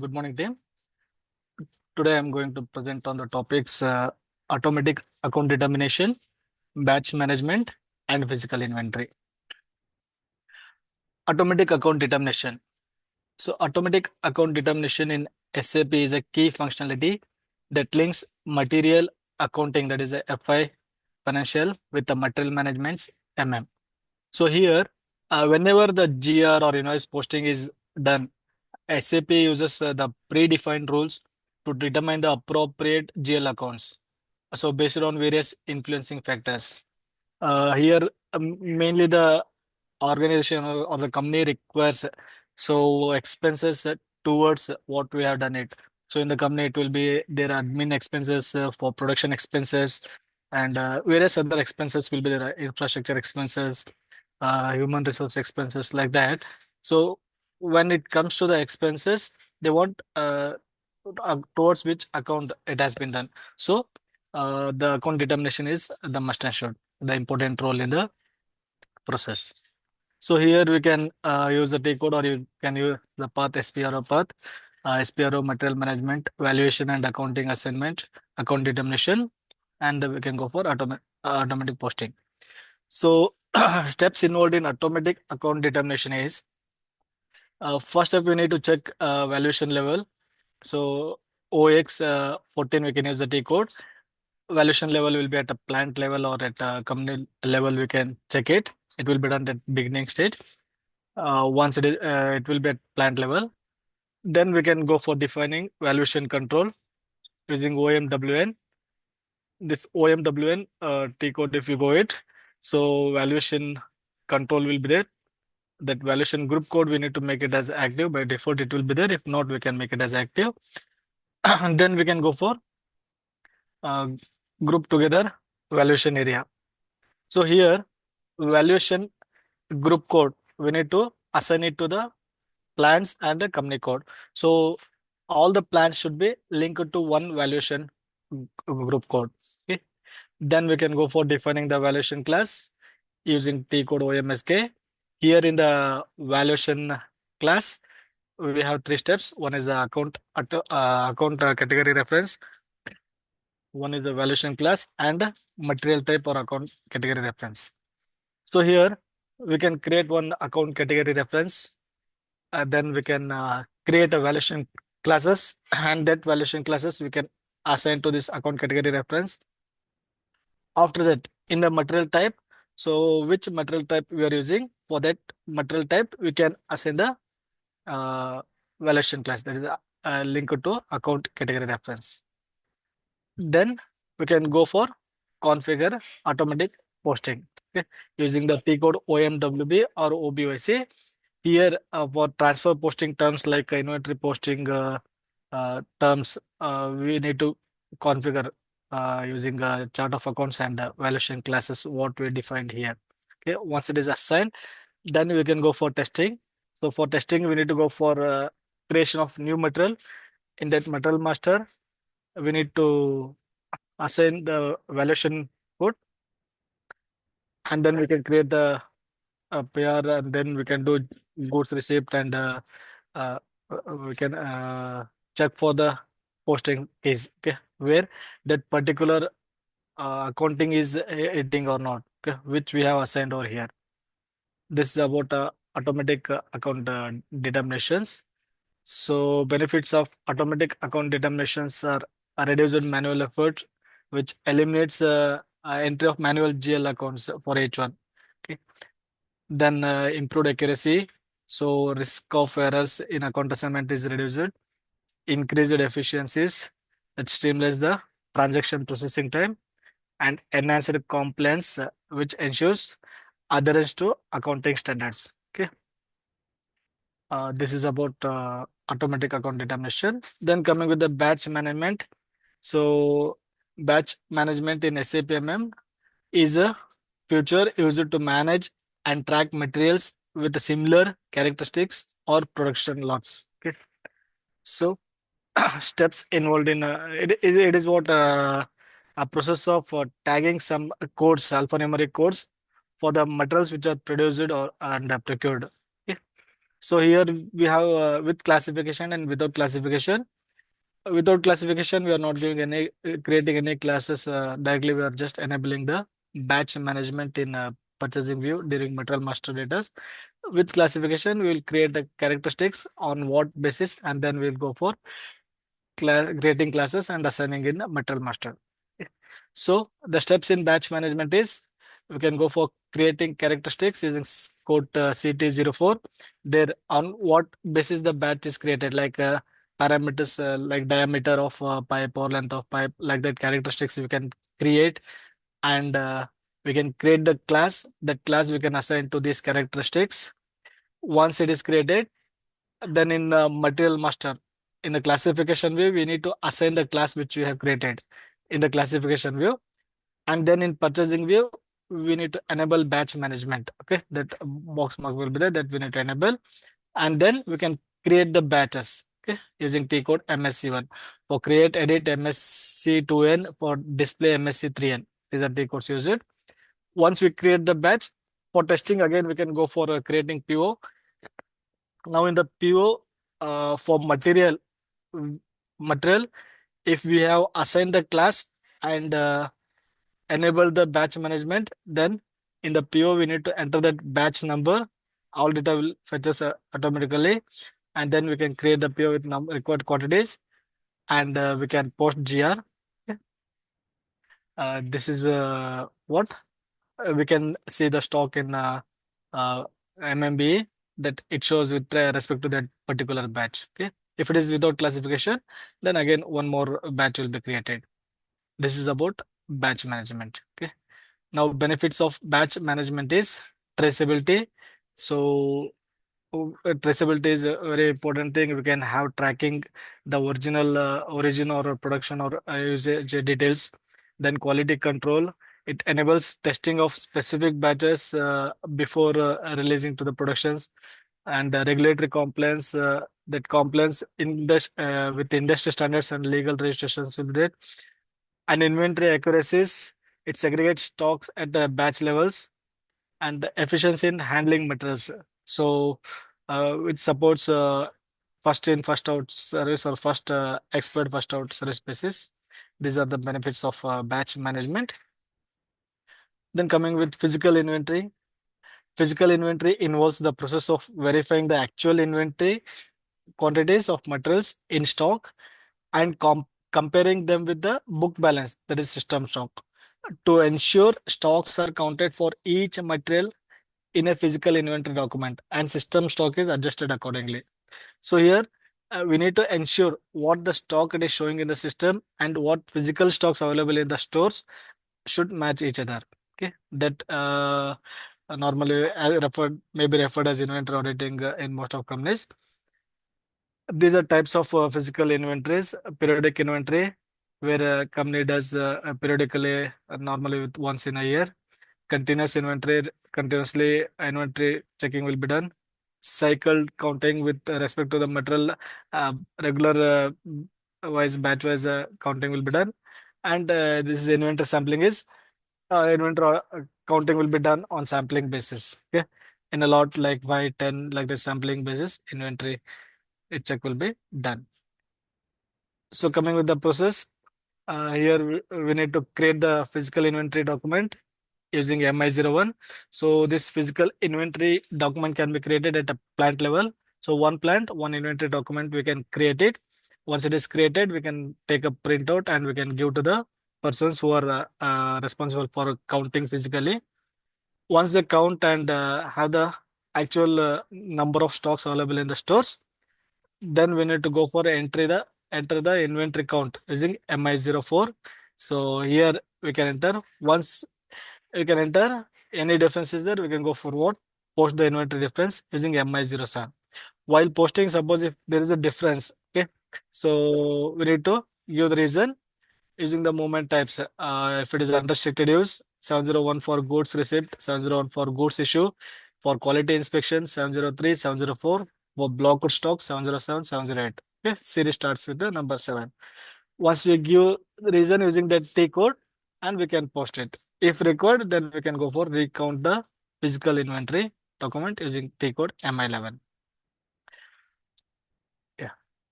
good morning, team. Today I'm going to present on the topics automatic account determination, batch management, and physical inventory. Automatic account determination. So, automatic account determination in SAP is a key functionality that links material accounting, that is a FI financial, with the material management's MM. So, here, whenever the GR or invoice posting is done, SAP uses the predefined rules to determine the appropriate GL accounts. So based on various influencing factors. Here, mainly the organization or the company requires so expenses towards what we have done it. So in the company, it will be their admin expenses for production expenses and various other expenses will be their infrastructure expenses, human resource expenses like that. So when it comes to the expenses, they want towards which account it has been done. So the account determination is the must and should, the important role in the process. So here we can use the T code or you can use the path SPRO path, SPRO material management, valuation and accounting assignment, account determination, and we can go for automatic posting. So steps involved in automatic account determination is first step we need to check valuation level. So OX 14 we can use the T code. Valuation level will be at a plant level or at a company level. We can check it. It will be done at beginning stage. Once it will be at plant level. Then we can go for defining valuation control using OMWN. This OMWN T code if you go it. So valuation control will be there. That valuation group code we need to make it as active. By default it will be there. If not, we can make it as active. And then we can go for uh, group together valuation area. So here valuation group code we need to assign it to the plans and the company code. So all the plans should be linked to one valuation group code. Okay. Then we can go for defining the valuation class using T code OMSK. Here in the valuation class, we have three steps. One is the account category reference. One is the valuation class and material type or account category reference. So here we can create one account category reference. Then we can create a valuation classes and that valuation classes we can assign to this account category reference. After that, in the material type, so which material type we are using, for that material type we can assign the valuation class, that is linked to account category reference. Then we can go for configure automatic posting, okay, using the T code OMWB or OBYC. Here for transfer posting terms like inventory posting terms, we need to configure using chart of accounts and valuation classes what we defined here. Okay, once it is assigned, then we can go for testing. So for testing, we need to go for creation of new material. In that material master, we need to assign the valuation code, and then we can create the PR, and then we can do goods receipt, and uh, we can check for the posting case, okay, where that particular accounting is hitting or not, okay, which we have assigned over here. This is about automatic account determinations. So benefits of automatic account determinations are a reduced manual effort, which eliminates entry of manual GL accounts for H1. Okay. Then improved accuracy. So risk of errors in account assignment is reduced. Increased efficiencies that streamlines the transaction processing time and enhanced compliance, which ensures adherence to accounting standards. Okay. This is about automatic account determination. Then coming with the batch management. So batch management in SAP MM is a feature used to manage and track materials with similar characteristics or production lots. Okay. So steps involved in it is what a process of tagging some codes, alphanumeric codes for the materials which are produced or and procured. Okay. So here we have with classification and without classification. Without classification, we are not giving any creating any classes directly. We are just enabling the batch management in purchasing view during material master data. With classification, we will create the characteristics on what basis, and then we'll go for creating classes and assigning in the material master. So the steps in batch management is we can go for creating characteristics using code CT04. There on what basis the batch is created, like parameters like diameter of pipe or length of pipe, like that characteristics we can create, and we can create the class. That class we can assign to these characteristics. Once it is created, then in the material master, in the classification view, we need to assign the class which we have created in the classification view. And then in purchasing view, we need to enable batch management. Okay, that box mark will be there that we need to enable. And then we can create the batches, okay, using T code MSC1 for create, edit MSC2N, for display MSC3N. These are T codes used. Once we create the batch for testing, again, we can go for creating PO. Now in the PO for material, if we have assigned the class and enable the batch management, then in the PO we need to enter that batch number. All data will fetches automatically, and then we can create the PO with required quantities, and we can post GR. Okay. This is what we can see the stock in uh, MMB that it shows with respect to that particular batch. Okay. If it is without classification, then again one more batch will be created. This is about batch management. Okay. Now benefits of batch management is traceability. So traceability is a very important thing. We can have tracking the original origin or production or usage details. Then quality control. It enables testing of specific batches before releasing to the productions, and regulatory compliance. That compliance in the with industry standards and legal registrations will be there. And inventory accuracies. It segregates stocks at the batch levels, and the efficiency in handling materials. So, it supports first in, first out service, or first expert, first out service basis. These are the benefits of batch management. Then coming with physical inventory. Physical inventory involves the process of verifying the actual inventory quantities of materials in stock and comparing them with the book balance, that is system stock, to ensure stocks are counted for each material in a physical inventory document and system stock is adjusted accordingly. So here we need to ensure what the stock it is showing in the system and what physical stocks available in the stores should match each other. Okay, that normally may be referred as inventory auditing in most of companies. These are types of physical inventories. Periodic inventory, where a company does periodically, normally with once in a year. Continuous inventory, continuously inventory checking will be done. Cycle counting with respect to the material, regular wise, batch wise counting will be done. And this is inventory sampling is inventory counting will be done on sampling basis. Okay, in a lot like 5, 10, like the sampling basis, inventory check will be done. So coming with the process, here we need to create the physical inventory document using MI01. So this physical inventory document can be created at a plant level. So one plant, one inventory document, we can create it. Once it is created, we can take a printout and we can give to the persons who are responsible for counting physically. Once they count and have the actual number of stocks available in the stores, then we need to go for enter the inventory count using MI04. So here we can enter. Once we can enter any difference is there, we can go for what? Post the inventory difference using MI07. While posting, suppose if there is a difference, okay, so we need to give the reason using the movement types. If it is unrestricted use, 701 for goods receipt, 701 for goods issue, for quality inspection, 703, 704, for blocked stock, 707, 708. Okay, series starts with the number 7. Once we give the reason using that T code, and we can post it. If required, then we can go for recount the physical inventory document using T code MI11.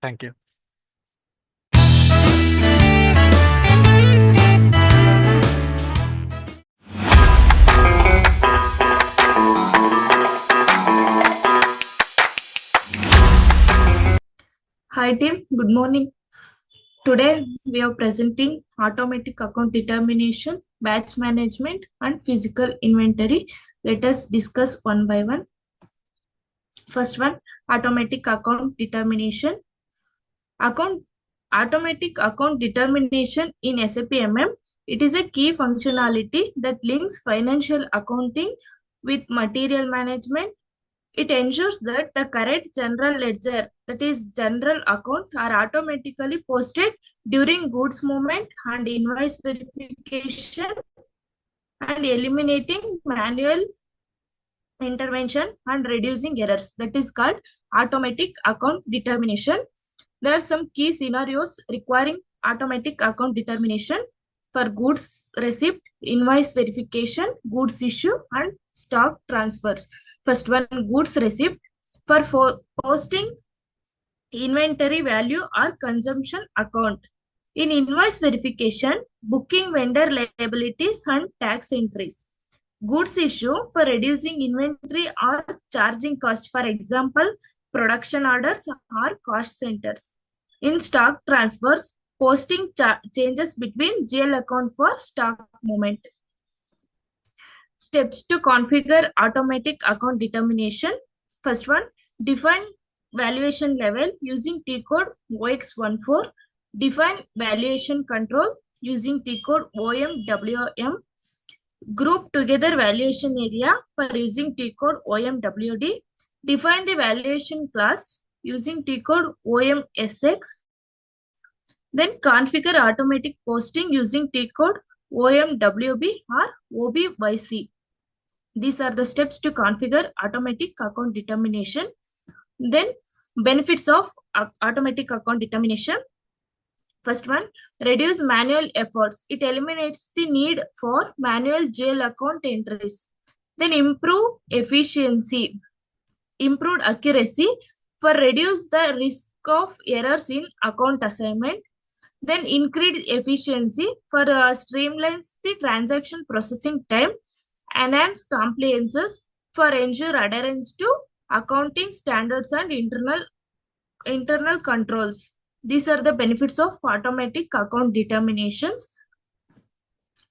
Thank you. Hi team, good morning. Today we are presenting automatic account determination, batch management and physical inventory. Let us discuss one by one. First one, automatic account determination. Account Automatic account determination in SAP MM. It is a key functionality that links financial accounting with material management. It ensures that the correct general ledger, that is general account, are automatically posted during goods movement and invoice verification and eliminating manual intervention and reducing errors. That is called automatic account determination. There are some key scenarios requiring automatic account determination for goods receipt, invoice verification, goods issue, and stock transfers. First one, goods receipt. For posting inventory value or consumption account. In invoice verification, booking vendor liabilities and tax entries. Goods issue for reducing inventory or charging cost, for example, production orders or cost centers. In stock transfers, posting changes between GL account for stock movement. Steps to configure automatic account determination. First one, define valuation level using T code OX14. Define valuation control using T code OMWM. Group together valuation area for using T code OMWD. Define the valuation class using T code OMSX. Then configure automatic posting using T code OMWB or OBYC. These are the steps to configure automatic account determination. Then benefits of automatic account determination. First one, reduce manual efforts. It eliminates the need for manual GL account entries. Then improve efficiency, improved accuracy for reduce the risk of errors in account assignment. Then increase efficiency for streamlines the transaction processing time, enhance compliances for ensure adherence to accounting standards and internal controls. These are the benefits of automatic account determinations.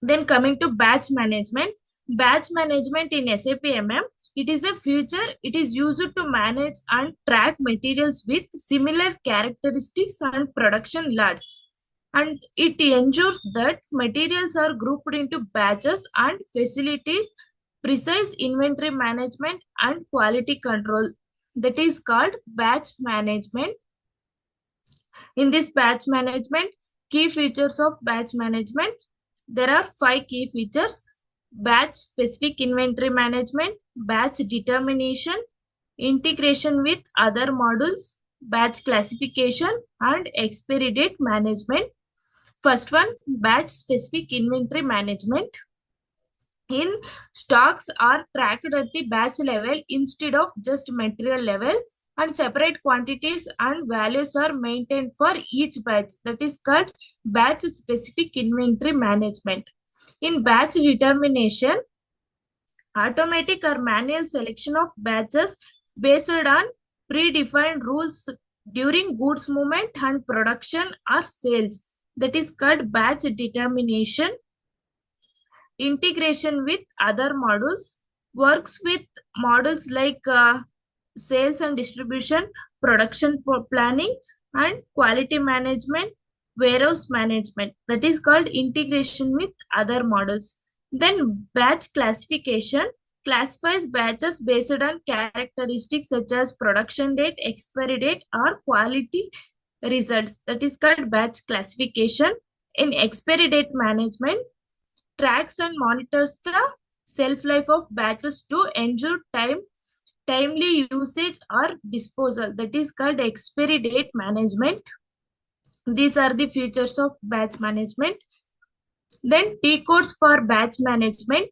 Then coming to batch management. Batch management in SAP MM, it is a feature. It is used to manage and track materials with similar characteristics and production lots. And it ensures that materials are grouped into batches and facilitates precise inventory management and quality control. That is called batch management. In this batch management, key features of batch management, there are 5 key features: batch specific inventory management, batch determination, integration with other modules, batch classification, and expiry date management. First one, batch specific inventory management. In stocks are tracked at the batch level instead of just material level, and separate quantities and values are maintained for each batch. That is called batch specific inventory management. In batch determination, automatic or manual selection of batches based on predefined rules during goods movement and production or sales. That is called batch determination. Integration with other modules, works with models like sales and distribution, production planning, and quality management, warehouse management. That is called integration with other models. Then batch classification classifies batches based on characteristics such as production date, expiry date, or quality results. That is called batch classification. In expiry date management, tracks and monitors the shelf life of batches to ensure timely usage or disposal. That is called expiry date management. These are the features of batch management. Then T codes for batch management.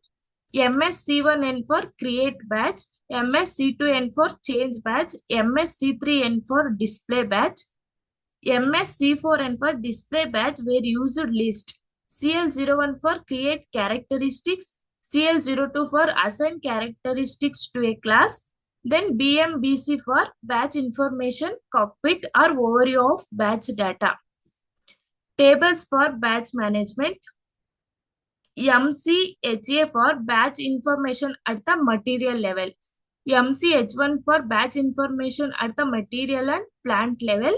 MSC1N for create batch, MSC2N for change batch, MSC3N for display batch. MS C4N for display batch where used list. CL01 for create characteristics. CL02 for assign characteristics to a class. Then BMBC for batch information, cockpit or overview of batch data. Tables for batch management. MCHA for batch information at the material level. MCH1 for batch information at the material and plant level.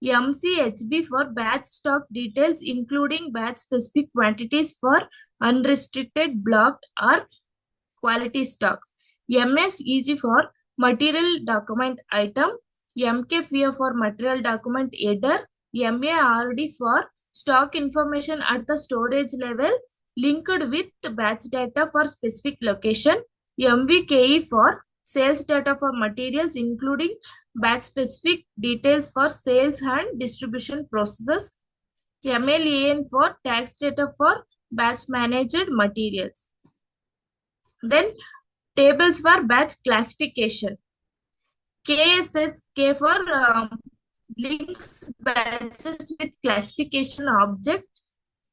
MCHB for batch stock details including batch specific quantities for unrestricted, blocked or quality stocks. MSEG for material document item. MKFA for material document header. MARD for stock information at the storage level linked with batch data for specific location. MVKE for sales data for materials including batch specific details for sales and distribution processes. MLAN for tax data for batch managed materials. Then tables for batch classification. KSSK for links batches with classification object.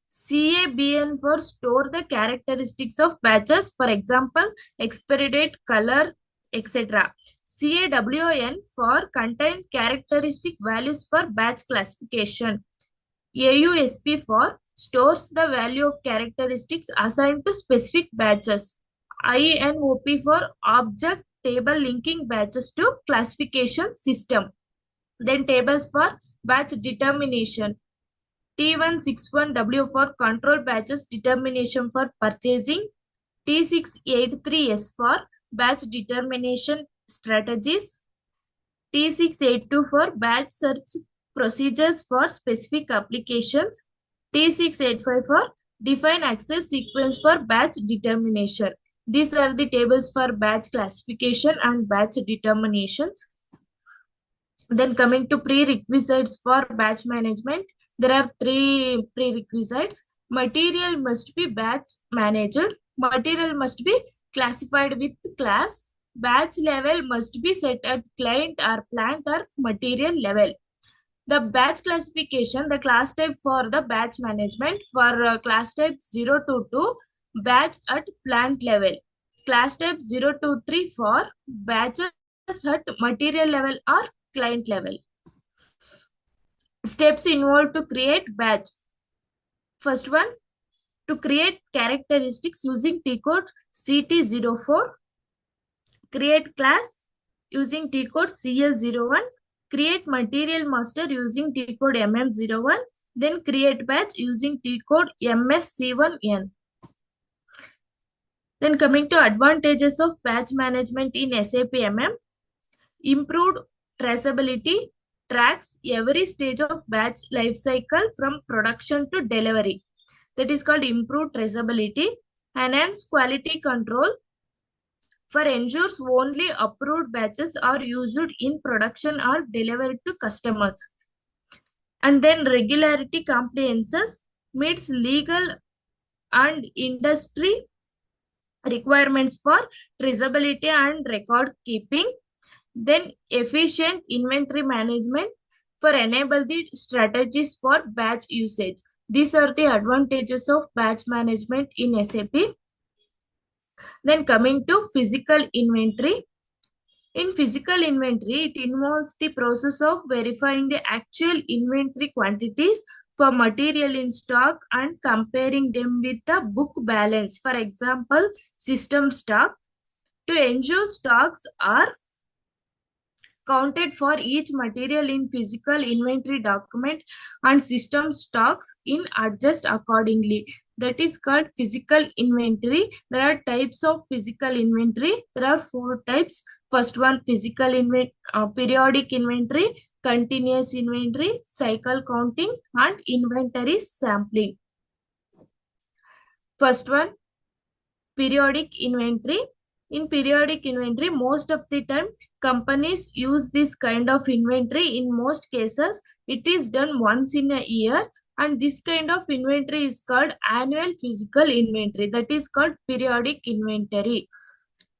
CABN for store the characteristics of batches, for example, expiry date, color, etc. CAWN for contain characteristic values for batch classification. AUSP for stores the value of characteristics assigned to specific batches. INOP for object table linking batches to classification system. Then tables for batch determination. T161W for control batches determination for purchasing. T683S for batch determination strategies. T682 for batch search procedures for specific applications. T685 for define access sequence for batch determination. These are the tables for batch classification and batch determinations. Then coming to prerequisites for batch management, there are three prerequisites. Material must be batch managed. Material must be classified with class. Batch level must be set at client or plant or material level. The batch classification, the class type for the batch management for class type 022, batch at plant level. Class type 023 for batches at material level or client level. Steps involved to create batch. First one, to create characteristics using T code CT04. Create class using T code CL01. Create material master using T code MM01. Then create batch using T code MSC1N. Then coming to advantages of batch management in SAP MM. Improved traceability, tracks every stage of batch life cycle from production to delivery. That is called improved traceability. Enhanced quality control for ensures only approved batches are used in production or delivered to customers. And then regularity compliances meets legal and industry requirements for traceability and record keeping. Then efficient inventory management for enable the strategies for batch usage. These are the advantages of batch management in SAP. Then coming to physical inventory. In physical inventory, it involves the process of verifying the actual inventory quantities for material in stock and comparing them with the book balance. For example, system stock. To ensure stocks are counted for each material in physical inventory document and system stocks in adjust accordingly. That is called physical inventory. There are types of physical inventory. There are 4 types. First one, physical periodic inventory, continuous inventory, cycle counting, and inventory sampling. First one, periodic inventory. In periodic inventory, most of the time companies use this kind of inventory. In most cases, it is done once in a year, and this kind of inventory is called annual physical inventory. That is called periodic inventory.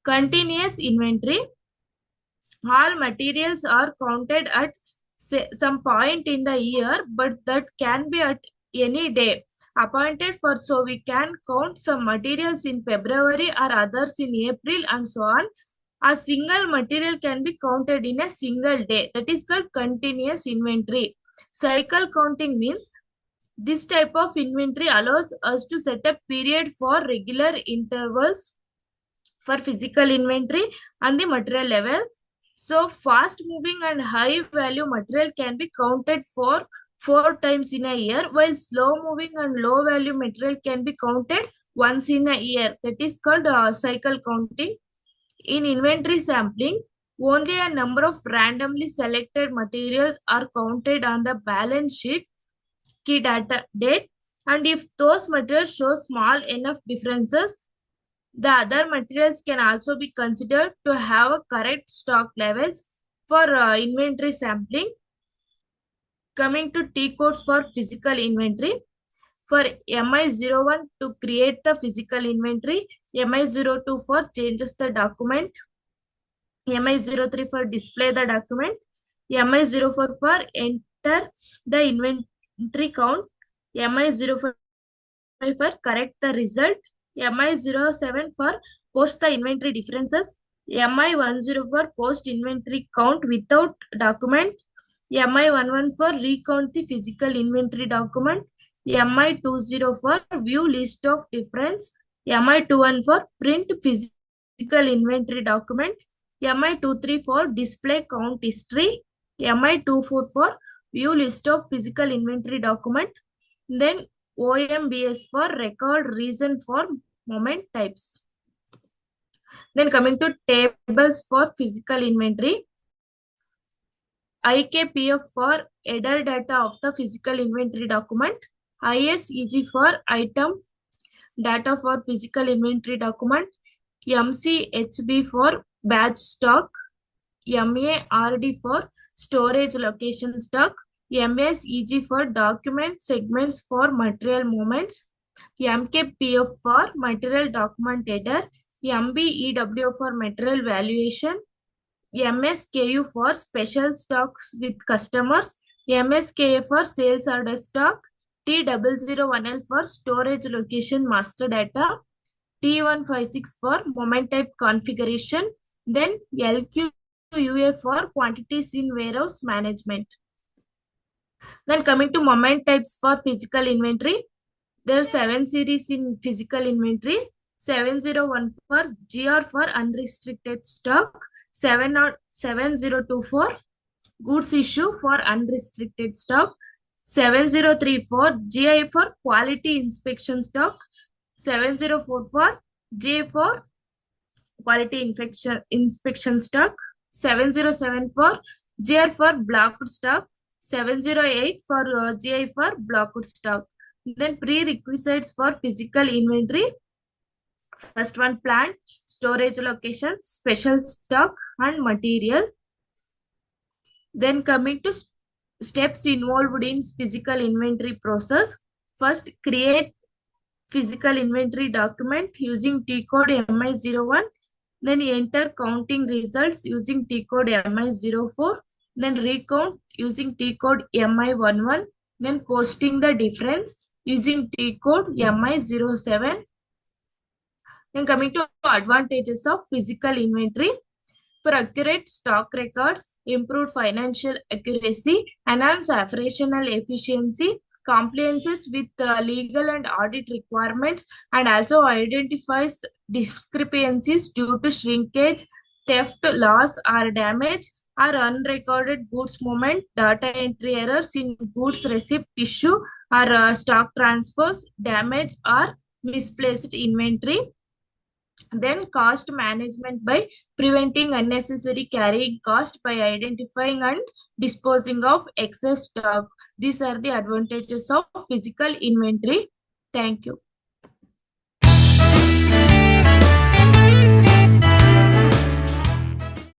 Continuous inventory. All materials are counted at some point in the year, but that can be at any day appointed for, so we can count some materials in February or others in April and so on. A single material can be counted in a single day. That is called continuous inventory. Cycle counting means this type of inventory allows us to set a period for regular intervals for physical inventory and the material level. So fast moving and high value material can be counted for 4 times in a year, while slow moving and low value material can be counted once in a year. That is called cycle counting. In inventory sampling, only a number of randomly selected materials are counted on the balance sheet key data date, and if those materials show small enough differences, the other materials can also be considered to have a correct stock levels for inventory sampling. Coming to T codes for physical inventory. For MI01 to create the physical inventory, MI02 for changes the document, MI03 for display the document, MI04 for enter the inventory count, MI05 for correct the result, MI07 for post the inventory differences, MI10 for post inventory count without document, MI11 for recount the physical inventory document, MI20 for view list of difference, MI21 for print physical inventory document, MI23 for display count history, MI24 for view list of physical inventory document, then OMBS for record reason for moment types. Then coming to tables for physical inventory, IKPF for header data of the physical inventory document, ISEG for item data for physical inventory document, MCHB for batch stock, MARD for storage location stock, MSEG for document segments for material movements, MKPF for material document header, MBEW for material valuation, MSKU for special stocks with customers, MSKF for sales order stock, T001L for storage location master data, T156 for moment type configuration, then LQUA for quantities in warehouse management. Then coming to moment types for physical inventory, there are 7 series in physical inventory. 701 for GR for unrestricted stock, 702 for goods issue for unrestricted stock, 703 for GI for quality inspection stock, 704 for J for quality inspection stock, 707 for GR for blocked stock, 708 for GI for blocked stock. Then prerequisites for physical inventory. First one, plant, storage location, special stock and material. Then coming to steps involved in physical inventory process. First, create physical inventory document using T code MI01. Then enter counting results using T code MI04. Then recount using T code MI11. Then posting the difference using T code MI07. Then coming to advantages of physical inventory. For accurate stock records, improved financial accuracy, enhance operational efficiency, compliances with legal and audit requirements, and also identifies discrepancies due to shrinkage, theft, loss, or damage, or unrecorded goods movement, data entry errors in goods receipt issue, or stock transfers, damage, or misplaced inventory. Then cost management by preventing unnecessary carrying cost by identifying and disposing of excess stock. These are the advantages of physical inventory. Thank you.